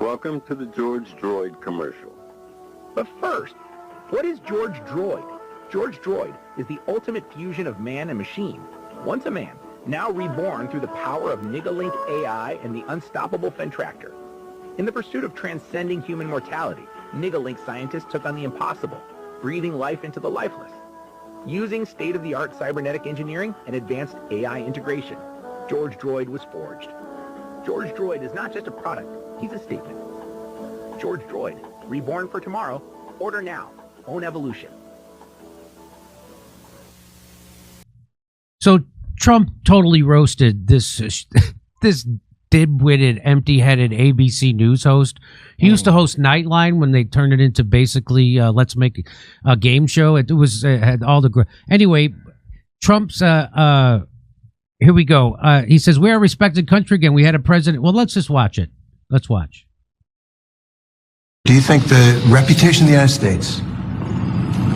Welcome to the George Droid commercial. But first, what is George Droid? George Droid is the ultimate fusion of man and machine. Once a man, now reborn through the power of Nigalink AI and the unstoppable Fentractor. In the pursuit of transcending human mortality, Nigalink scientists took on the impossible, breathing life into the lifeless. Using state-of-the-art cybernetic engineering and advanced AI integration, George Droid was forged. George Droid is not just a product, he's a statement. George Droid, reborn for tomorrow. Order now. Own evolution. So Trump totally roasted this this dim-witted, empty-headed ABC News host. He used to host Nightline when they turned it into basically let's make a game show. It was had all the anyway. Trump's here we go. He says we are a respected country again. We had a president. Well, let's just watch it. Let's watch. Do you think the reputation of the United States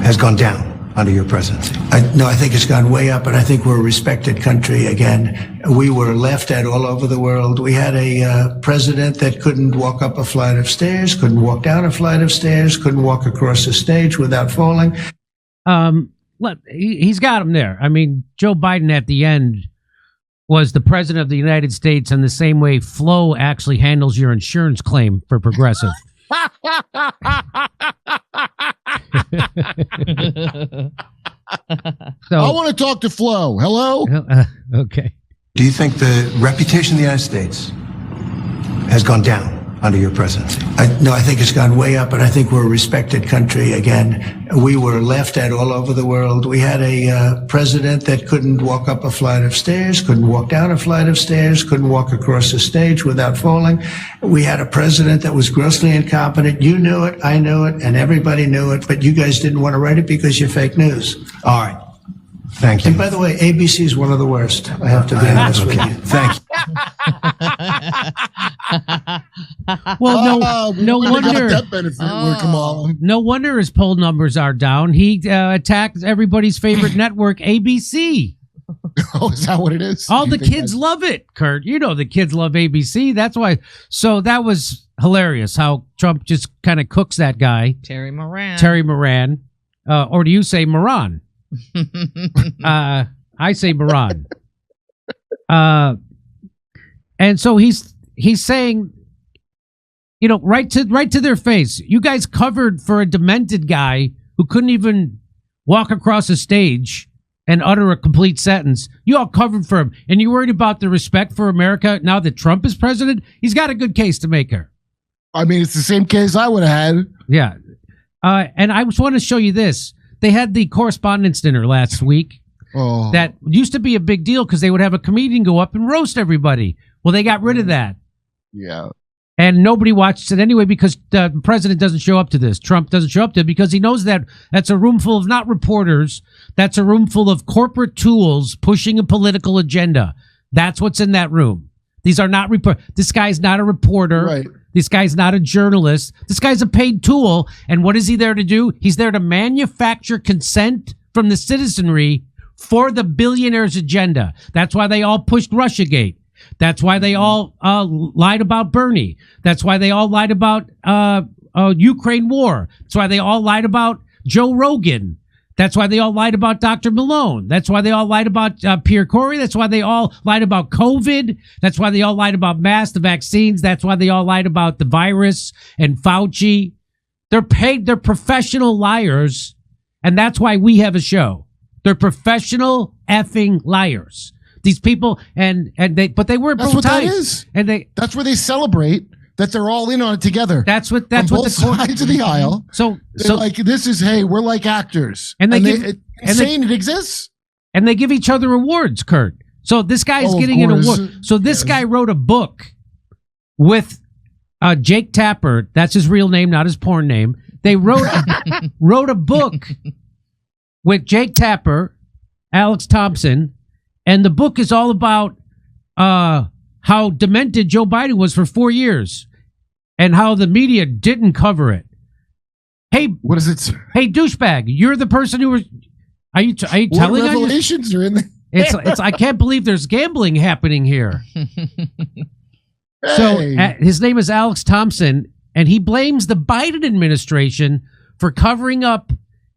has gone down under your presidency? No, I think it's gone way up, and I think we're a respected country again. We were laughed at all over the world. We had a president that couldn't walk up a flight of stairs, couldn't walk down a flight of stairs, couldn't walk across a stage without falling. Look, he's got him there. I mean, Joe Biden at the end was the president of the United States in the same way Flo actually handles your insurance claim for Progressive. So, I want to talk to Flo. Hello? Okay. Do you think the reputation of the United States has gone down under your presidency? No, I think it's gone way up, and I think we're a respected country again. We were laughed at all over the world. We had a president that couldn't walk up a flight of stairs, couldn't walk down a flight of stairs, couldn't walk across a stage without falling. We had a president that was grossly incompetent. You knew it, I knew it, and everybody knew it, but you guys didn't want to write it because you're fake news. All right. Thank you. And by the way, ABC is one of the worst. I have to be honest with you. Thank you. Well, no wonder. That benefit with Kamala. No wonder his poll numbers are down. He attacked everybody's favorite network, ABC. Oh, is that what it is? All the kids love it, Kurt. You know the kids love ABC. That's why. So that was hilarious how Trump just kind of cooks that guy. Terry Moran. Or do you say Moran? I say Moran. And so he's saying, you know, right to their face, you guys covered for a demented guy who couldn't even walk across a stage and utter a complete sentence. You all covered for him, and you're worried about the respect for America now that Trump is president. He's got a good case to make her. I mean, it's the same case I would have had. Yeah. And I just want to show you this. They had the correspondence dinner last week. Oh. That used to be a big deal because they would have a comedian go up and roast everybody. Well, they got rid of that. Yeah. And nobody watched it anyway because the president doesn't show up to this. Trump doesn't show up to it because he knows that that's a room full of not reporters. That's a room full of corporate tools pushing a political agenda. That's what's in that room. These are not This guy's not a reporter. Right. This guy's not a journalist. This guy's a paid tool. And what is he there to do? He's there to manufacture consent from the citizenry for the billionaires' agenda. That's why they all pushed Russiagate. That's why they all lied about Bernie. That's why they all lied about Ukraine war. That's why they all lied about Joe Rogan. That's why they all lied about Dr. Malone. That's why they all lied about Pierre Corey. That's why they all lied about COVID. That's why they all lied about the vaccines. That's why they all lied about the virus and Fauci. They're paid. They're professional liars. And that's why we have a show. They're professional effing liars. These people, but they weren't. That's what that is. And that's where they celebrate that they're all in on it together. That's what both sides of the aisle. So like, this is, hey, we're like actors, and it's insane it exists. And they give each other awards, Kurt. So this guy's getting an award. So this guy wrote a book with Jake Tapper. That's his real name, not his porn name. They wrote a book with Jake Tapper, Alex Thompson, and the book is all about how demented Joe Biden was for 4 years and how the media didn't cover it. Hey, what is it? Hey, douchebag, you're the person who was. Are you telling us? What revelations are in there? It's I can't believe there's gambling happening here. So Hey. his name is Alex Thompson, and he blames the Biden administration for covering up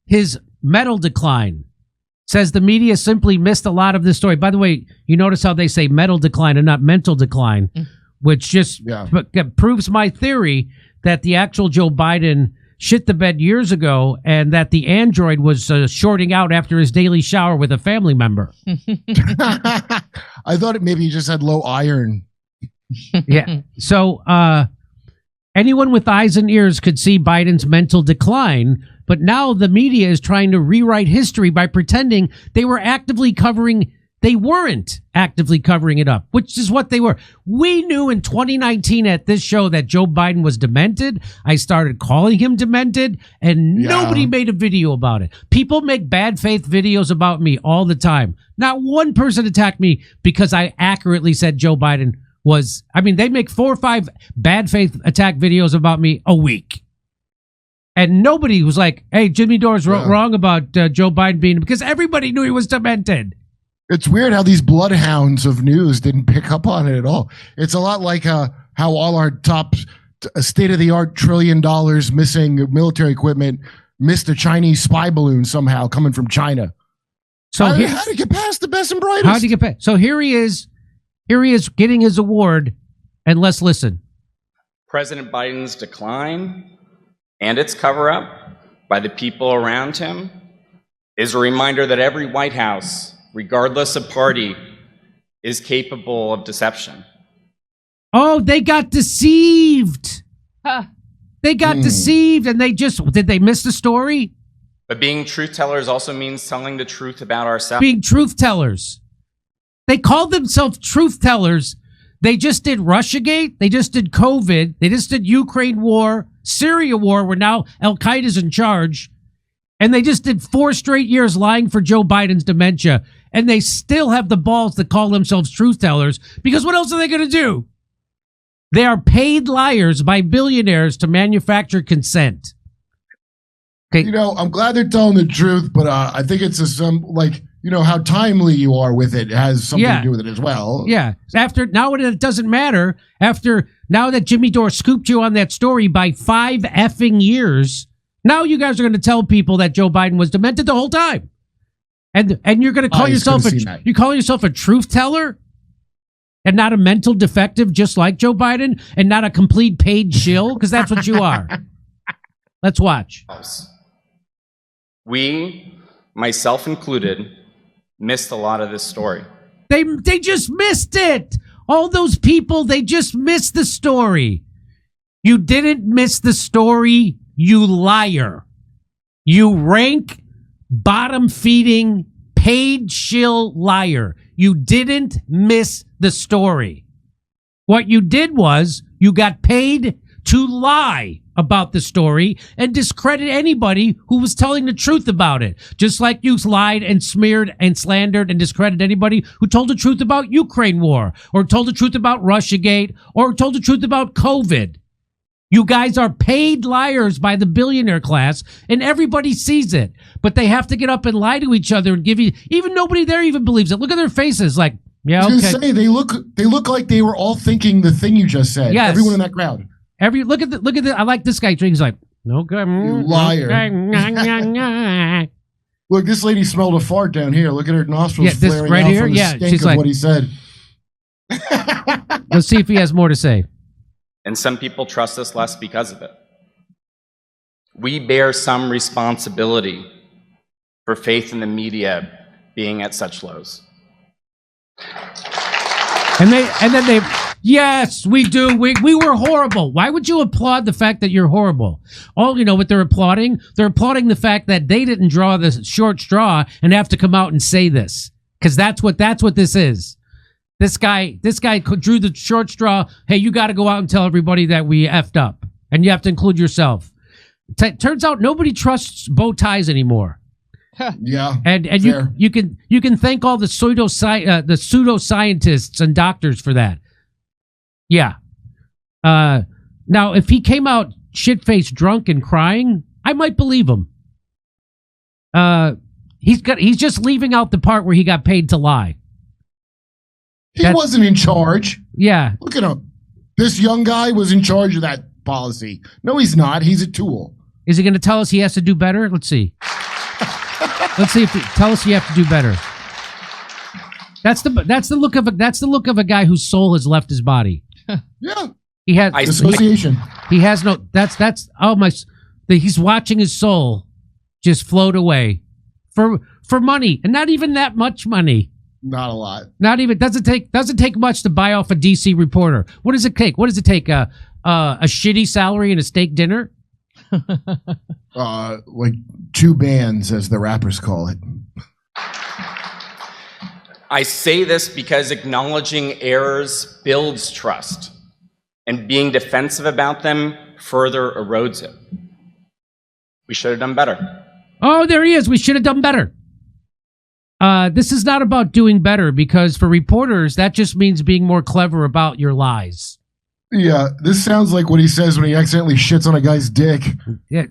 his metal decline. Says the media simply missed a lot of this story. By the way, you notice how they say metal decline and not mental decline, which just proves my theory that the actual Joe Biden shit the bed years ago and that the android was shorting out after his daily shower with a family member. I thought maybe he just had low iron. Yeah. So anyone with eyes and ears could see Biden's mental decline, but now the media is trying to rewrite history by pretending they weren't actively covering it up, which is what they were. We knew in 2019 at this show that Joe Biden was demented. I started calling him demented, and nobody made a video about it. People make bad faith videos about me all the time. Not one person attacked me because I accurately said Joe Biden was, they make 4 or 5 bad faith attack videos about me a week. And nobody was like, hey, Jimmy Dore's wrong about Joe Biden being, because everybody knew he was demented. It's weird how these bloodhounds of news didn't pick up on it at all. It's a lot like how all our top state-of-the-art $1 trillion missing military equipment missed a Chinese spy balloon somehow coming from China. So how to get past the best and brightest? How to get past? So here he is getting his award, and let's listen. President Biden's decline and its cover-up by the people around him is a reminder that every White House, regardless of party, is capable of deception. Oh, they got deceived. They got deceived, and did they miss the story? But being truth tellers also means telling the truth about ourselves. Being truth tellers. They called themselves truth tellers. They just did Russiagate. They just did COVID. They just did Ukraine war, Syria war, where now Al-Qaeda's in charge. And they just did 4 straight years lying for Joe Biden's dementia. And they still have the balls to call themselves truth tellers, because what else are they going to do? They are paid liars by billionaires to manufacture consent. Okay. I'm glad they're telling the truth, but I think it's how timely you are with it has something to do with it as well. Yeah. Now it doesn't matter. Now that Jimmy Dore scooped you on that story by 5 effing years, now you guys are going to tell people that Joe Biden was demented the whole time. And you're going to call yourself a truth teller and not a mental defective just like Joe Biden and not a complete paid shill, because that's what you are. Let's watch. We, myself included, missed a lot of this story. They just missed it. All those people, they just missed the story. You didn't miss the story, you liar. You rank bottom-feeding, paid shill liar. You didn't miss the story. What you did was you got paid to lie about the story and discredit anybody who was telling the truth about it. Just like you lied and smeared and slandered and discredited anybody who told the truth about Ukraine war, or told the truth about Russiagate, or told the truth about COVID. You guys are paid liars by the billionaire class, and everybody sees it. But they have to get up and lie to each other and give you, even nobody there even believes it. Look at their faces, like, yeah, okay. I was gonna say, they look like they were all thinking the thing you just said. Yes. Everyone in that crowd. Look at the. I like this guy. He's like, okay, you liar. Look, this lady smelled a fart down here. Look at her nostrils flaring right out here. from the stink she's of like, what he said. Let's see if he has more to say. And some people trust us less because of it. We bear some responsibility for faith in the media being at such lows. And then they, yes, we do. We were horrible. Why would you applaud the fact that you're horrible? You know what they're applauding? They're applauding the fact that they didn't draw the short straw and have to come out and say this, because that's what this is. This guy drew the short straw. Hey, you got to go out and tell everybody that we effed up, and you have to include yourself. Turns out nobody trusts bow ties anymore. Yeah, and you can thank all the pseudoscientists and doctors for that. Yeah. Now, if he came out shit-faced, drunk, and crying, I might believe him. He's just leaving out the part where he got paid to lie. He wasn't in charge. Yeah. Look at him. This young guy was in charge of that policy. No, he's not. He's a tool. Is he going to tell us he has to do better? Let's see. Let's see if tell us you have to do better. That's the look of a guy whose soul has left his body. Yeah. He has dissociation. He has no. That's oh my. He's watching his soul just float away for money, and not even that much money. Not a lot. Not even doesn't take much to buy off a DC reporter. What does it take? What does it take? A shitty salary and a steak dinner? Like 2 bands, as the rappers call it. I say this because acknowledging errors builds trust, and being defensive about them further erodes it. We should have done better. Oh, there he is. We should have done better. This is not about doing better, because for reporters, that just means being more clever about your lies. Yeah, this sounds like what he says when he accidentally shits on a guy's dick. Yeah.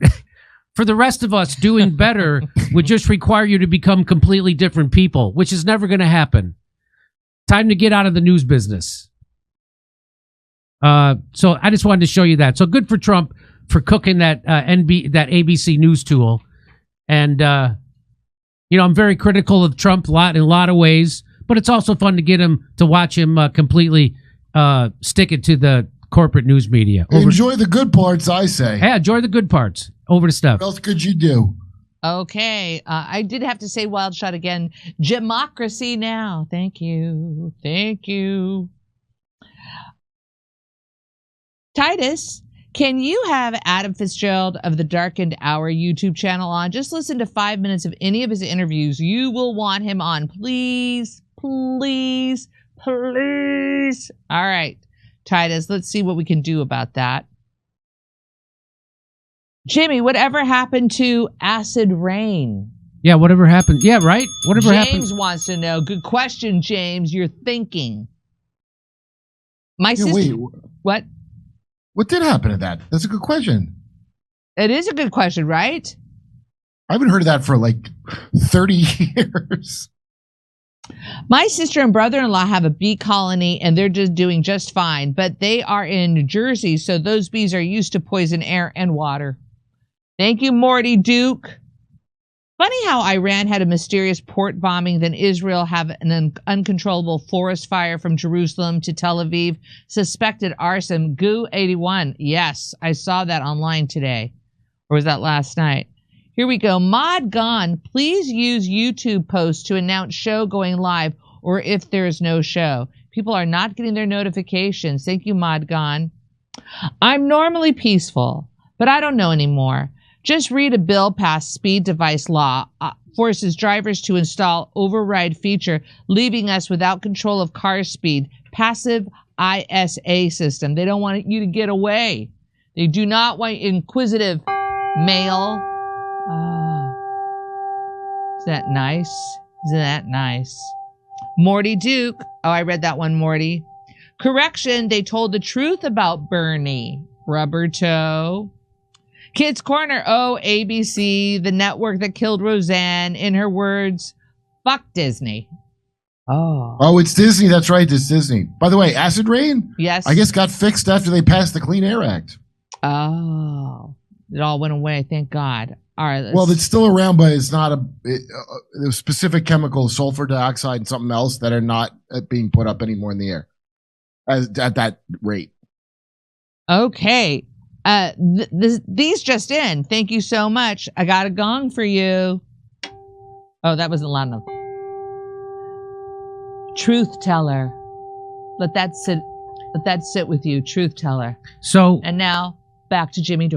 For the rest of us, doing better would just require you to become completely different people, which is never going to happen. Time to get out of the news business. So I just wanted to show you that. So good for Trump for cooking that that ABC News tool. And, I'm very critical of Trump in a lot of ways, but it's also fun to watch him completely stick it to the corporate news media. Enjoy the good parts, I say. Yeah, enjoy the good parts. Over to Steph. What else could you do? Okay. I did have to say wild shot again. Democracy now. Thank you. Thank you. Titus, can you have Adam Fitzgerald of the Darkened Hour YouTube channel on? Just listen to 5 minutes of any of his interviews. You will want him on. Please, please, please. All right, Titus, let's see what we can do about that. Jimmy, whatever happened to acid rain? Yeah, whatever happened. Yeah, right? Whatever happened. James wants to know. Good question, James. You're thinking. My sister. Wait. What? What did happen to that? That's a good question. It is a good question, right? I haven't heard of that for like 30 years. My sister and brother-in-law have a bee colony, and they're just doing just fine. But they are in New Jersey, so those bees are used to poison air and water. Thank you, Morty Duke. Funny how Iran had a mysterious port bombing, then Israel have an uncontrollable forest fire from Jerusalem to Tel Aviv. Suspected arson. Goo 81. Yes, I saw that online today. Or was that last night? Here we go. Mod Gone, please use YouTube posts to announce show going live or if there is no show. People are not getting their notifications. Thank you, Mod Gone. I'm normally peaceful, but I don't know anymore. Just read a bill passed speed device law forces drivers to install override feature, leaving us without control of car speed. Passive ISA system. They don't want you to get away. They do not want inquisitive male. Is that nice? Isn't that nice? Morty Duke. Oh, I read that one, Morty. Correction, they told the truth about Bernie. Rubber toe. Kids Corner. Oh, ABC, the network that killed Roseanne. In her words, fuck Disney. Oh, it's Disney. That's right. It's Disney. By the way, acid rain? Yes. I guess got fixed after they passed the Clean Air Act. Oh, it all went away. Thank God. All right. Well, it's still around, but it's not a specific chemical, sulfur dioxide and something else that are not being put up anymore in the air at that rate. Okay. These just in. Thank you so much. I got a gong for you. Oh, that wasn't loud enough. Truth teller. Let that sit with you, truth teller. So, and now back to Jimmy Dore.